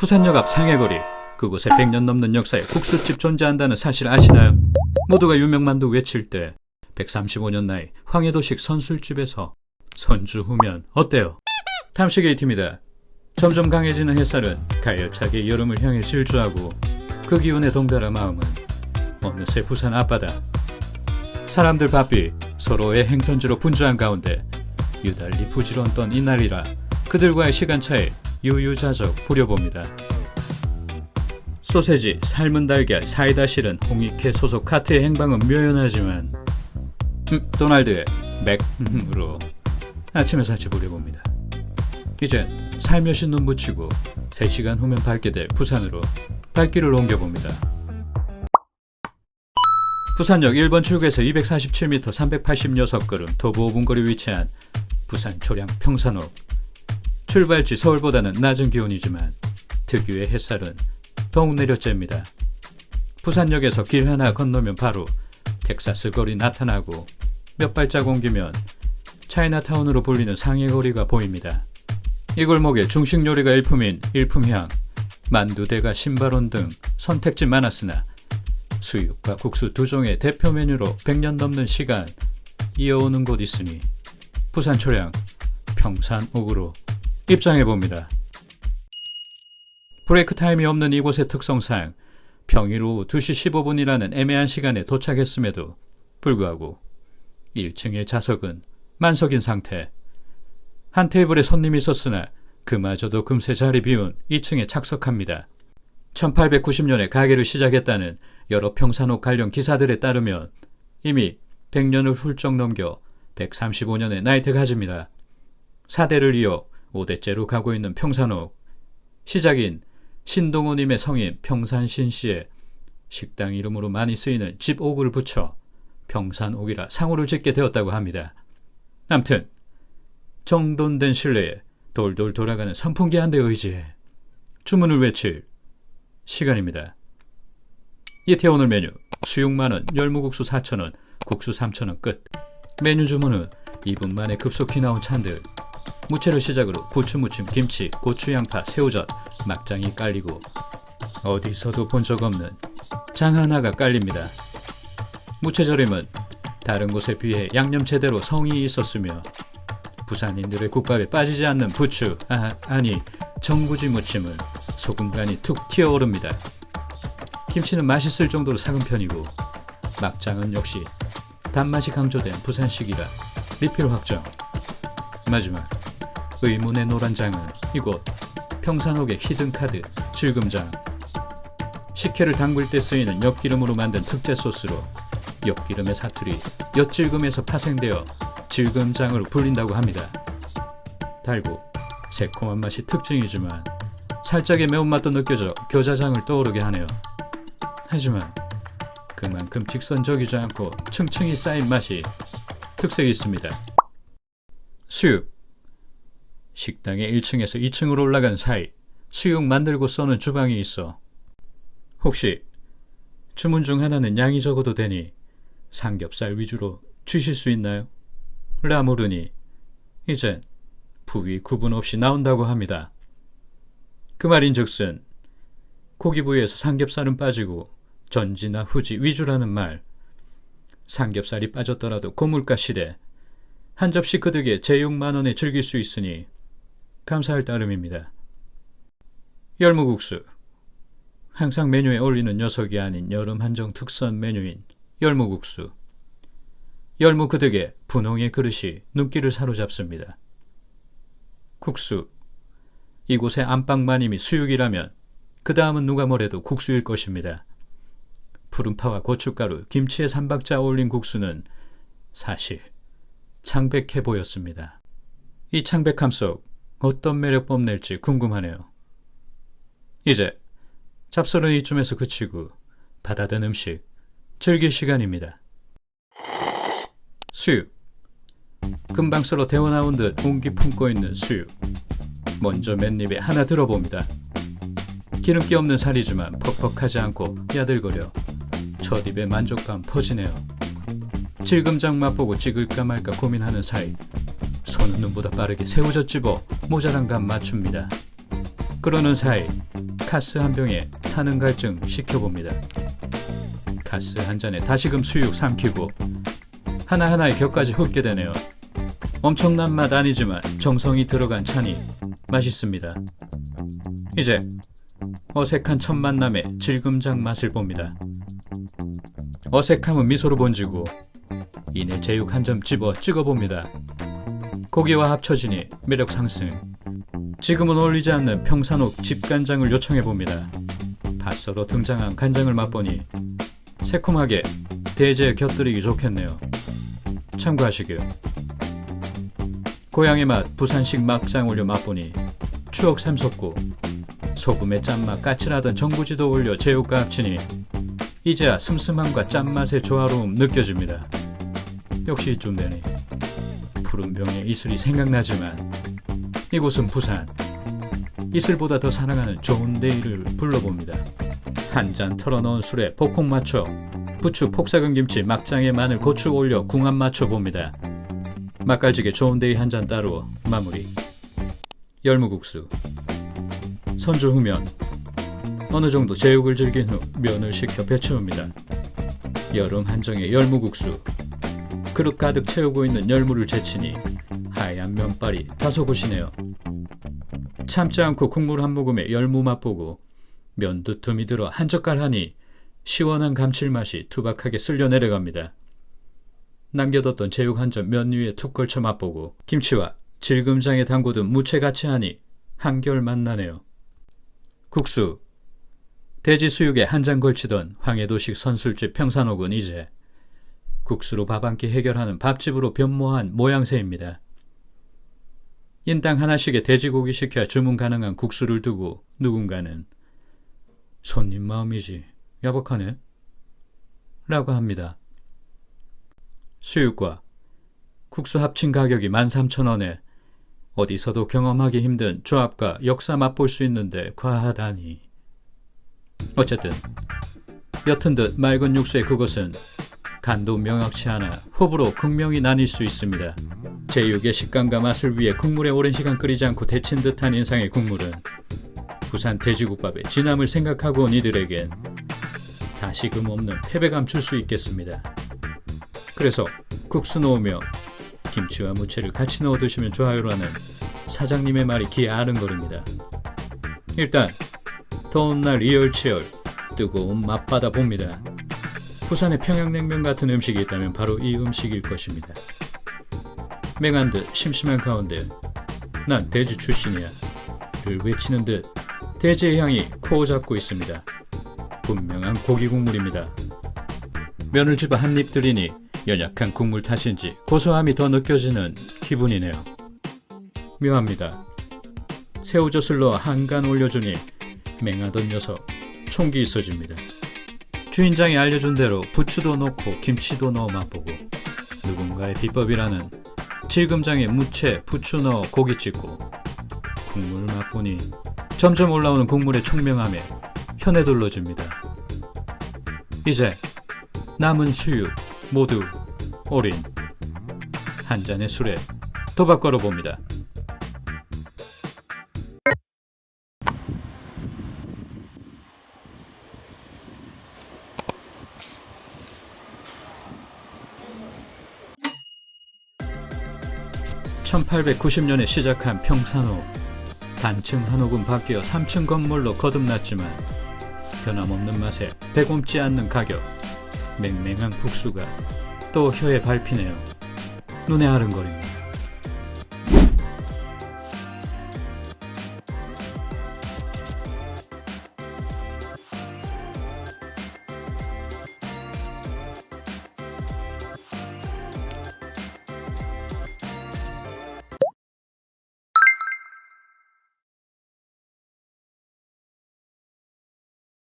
부산역 앞 상해거리, 그곳에 100년 넘는 역사의 국수집 존재한다는 사실 아시나요? 모두가 유명만두 외칠 때 135년 나이 황해도식 선술집에서 선주 후면 어때요? 탐식 A팀입니다. 점점 강해지는 햇살은 가열차게 여름을 향해 질주하고 그 기운에 동달아 마음은 어느새 부산 앞바다. 사람들 바삐 서로의 행선지로 분주한 가운데 유달리 부지런던 이날이라 그들과의 시간차에 유유자적 부려봅니다. 소세지, 삶은 달걀, 사이다 실은 홍익회 소속 카트의 행방은 묘연하지만 도날드의 맥으로 아침에 살치 부려봅니다. 이젠 살며시 눈 붙이고 3시간 후면 밟게 될 부산으로 발길을 옮겨봅니다. 부산역 1번 출구에서 247m 386걸음 도보 5분 거리 위치한 부산 초량 평산옥. 출발지 서울보다는 낮은 기온이지만 특유의 햇살은 더욱 내려쬐입니다. 부산역에서 길 하나 건너면 바로 텍사스 거리 나타나고 몇 발짝 옮기면 차이나타운으로 불리는 상해거리가 보입니다. 이 골목에 중식 요리가 일품인 일품향, 만두대가 신발원 등 선택지 많았으나 수육과 국수 두 종의 대표 메뉴로 100년 넘는 시간 이어오는 곳 있으니 부산 초량 평산옥으로 입장해봅니다. 브레이크 타임이 없는 이곳의 특성상 평일 오후 2시 15분이라는 애매한 시간에 도착했음에도 불구하고 1층의 좌석은 만석인 상태. 한 테이블에 손님이 있었으나 그마저도 금세 자리 비운 2층에 착석합니다. 1890년에 가게를 시작했다는 여러 평산옥 관련 기사들에 따르면 이미 100년을 훌쩍 넘겨 135년의 나이트 가집니다. 4대를 이어 5대째로 가고 있는 평산옥. 시작인 신동호님의 성인 평산신씨의 식당 이름으로 많이 쓰이는 집옥을 붙여 평산옥이라 상호를 짓게 되었다고 합니다. 암튼 정돈된 실내에 돌돌 돌아가는 선풍기 한 대 의지해 주문을 외칠 시간입니다. 이태 오늘 메뉴 수육 만원, 열무국수 4,000원, 국수 3,000원 끝. 메뉴 주문은 2분 만에 급속히 나온 찬들. 무채를 시작으로 부추 무침, 김치, 고추, 양파, 새우젓, 막장이 깔리고 어디서도 본 적 없는 장 하나가 깔립니다. 무채절임은 다른 곳에 비해 양념 제대로 성이 있었으며 부산인들의 국밥에 빠지지 않는 부추, 아니 정구지 무침은 소금 간이 툭 튀어오릅니다. 김치는 맛있을 정도로 작은 편이고 막장은 역시 단맛이 강조된 부산식이라 리필 확정. 마지막 의문의 노란장은 이곳 평산옥의 히든카드 질금장. 식혜를 담글 때 쓰이는 엿기름으로 만든 특제 소스로 엿기름의 사투리 엿질금에서 파생되어 질금장으로 불린다고 합니다. 달고 새콤한 맛이 특징이지만 살짝의 매운맛도 느껴져 겨자장을 떠오르게 하네요. 하지만 그만큼 직선적이지 않고 층층이 쌓인 맛이 특색이 있습니다. 수육. 식당의 1층에서 2층으로 올라간 사이 수육 만들고 써는 주방이 있어 혹시 주문 중 하나는 양이 적어도 되니 삼겹살 위주로 주실 수 있나요? 라 물으니 이젠 부위 구분 없이 나온다고 합니다. 그 말인즉슨 고기 부위에서 삼겹살은 빠지고 전지나 후지 위주라는 말. 삼겹살이 빠졌더라도 고물가 시대 한 접시 그득에 제6만 원에 즐길 수 있으니 감사할 따름입니다. 열무국수. 항상 메뉴에 올리는 녀석이 아닌 여름 한정 특선 메뉴인 열무국수. 열무 그득에 분홍의 그릇이 눈길을 사로잡습니다. 국수. 이곳의 안방마님이 수육이라면 그 다음은 누가 뭐래도 국수일 것입니다. 푸른파와 고춧가루, 김치에 3박자 어울린 국수는 사실 창백해 보였습니다. 이 창백함 속 어떤 매력 뽐낼지 궁금하네요. 이제 잡설은 이쯤에서 그치고 받아든 음식 즐길 시간입니다. 수육. 금방 썰어 데워나온 듯 온기 품고 있는 수육. 먼저 맨입에 하나 들어봅니다. 기름기 없는 살이지만 퍽퍽하지 않고 야들거려 첫 입에 만족감 퍼지네요. 질금장 맛보고 찍을까 말까 고민하는 사이 손은 눈보다 빠르게 새우젓 집어 모자란 감 맞춥니다. 그러는 사이 카스 한 병에 타는 갈증 식혀봅니다. 카스 한 잔에 다시금 수육 삼키고 하나하나의 격까지 흡게 되네요. 엄청난 맛 아니지만 정성이 들어간 차니 맛있습니다. 이제 어색한 첫 만남의 질금장 맛을 봅니다. 어색함은 미소로 번지고 이내 제육 한 점 집어 찍어봅니다. 고기와 합쳐지니 매력 상승. 지금은 어울리지 않는 평산옥 집간장을 요청해봅니다. 밭서로 등장한 간장을 맛보니 새콤하게 대제에 곁들이기 좋겠네요. 참고하시길. 고향의 맛 부산식 막장 올려 맛보니 추억 샘솟고 소금의 짠맛 까칠하던 정부지도 올려 제육과 합치니 이제야 슴슴함과 짠맛의 조화로움 느껴집니다. 역시 이쯤 되니 푸른 병의 이슬이 생각나지만 이곳은 부산. 이슬보다 더 사랑하는 좋은 데이를 불러봅니다. 한 잔 털어넣은 술에 폭폭 맞춰 부추 폭삭은 김치 막장에 마늘 고추 올려 궁합 맞춰봅니다. 맛깔지게 좋은 데이 한 잔 따로 마무리. 열무국수. 선주 후면 어느 정도 제육을 즐긴 후 면을 식혀 배채웁니다. 여름 한정의 열무국수. 그릇 가득 채우고 있는 열무를 제치니 하얀 면발이 다소곳이네요. 참지 않고 국물 한 모금에 열무 맛보고 면 두툼이 들어 한 젓갈 하니 시원한 감칠맛이 투박하게 쓸려 내려갑니다. 남겨뒀던 제육 한 점 면 위에 툭 걸쳐 맛보고 김치와 질금장에 담궈둔 무채같이 하니 한결 맛나네요. 국수. 돼지 수육에 한 장 걸치던 황해도식 선술집 평산옥은 이제 국수로 밥 한 끼 해결하는 밥집으로 변모한 모양새입니다. 인당 하나씩의 돼지고기 시켜 주문 가능한 국수를 두고 누군가는 손님 마음이지 야박하네 라고 합니다. 수육과 국수 합친 가격이 13,000원에 어디서도 경험하기 힘든 조합과 역사 맛볼 수 있는데 과하다니. 어쨌든 옅은 듯 맑은 육수의 그것은 간도 명확치 않아 호불호 극명히 나뉠 수 있습니다. 제육의 식감과 맛을 위해 국물에 오랜 시간 끓이지 않고 데친 듯한 인상의 국물은 부산 돼지국밥의 진함을 생각하고 온 이들에겐 다시금 없는 패배감 줄 수 있겠습니다. 그래서 국수 넣으며 김치와 무채를 같이 넣어 드시면 좋아요라는 사장님의 말이 귀에 아른거립니다. 일단 더운 날 이열치열 뜨거운 맛받아 봅니다. 부산의 평양냉면 같은 음식이 있다면 바로 이 음식일 것입니다. 맹한 듯 심심한 가운데 난 돼지 출신이야 를 외치는 듯 돼지의 향이 코 잡고 있습니다. 분명한 고기 국물입니다. 면을 집어 한 입 들이니 연약한 국물 탓인지 고소함이 더 느껴지는 기분이네요. 묘합니다. 새우젓을 넣어 한간 올려주니 맹하던 녀석 총기 있어집니다. 주인장이 알려준 대로 부추도 넣고 김치도 넣어 맛보고 누군가의 비법이라는 질금장에 무채, 부추 넣어 고기 찍고 국물 맛보니 점점 올라오는 국물의 총명함에 혀내 둘러집니다. 이제 남은 수육 모두 올인. 한 잔의 술에 도박 걸어봅니다. (1890년에) 시작한 평산옥. 단층 한옥은 바뀌어 3층 건물로 거듭났지만 변함없는 맛에 배곰지 않는 가격, 맹맹한 국수가 또 혀에 밟히네요. 눈에 아른거립니다.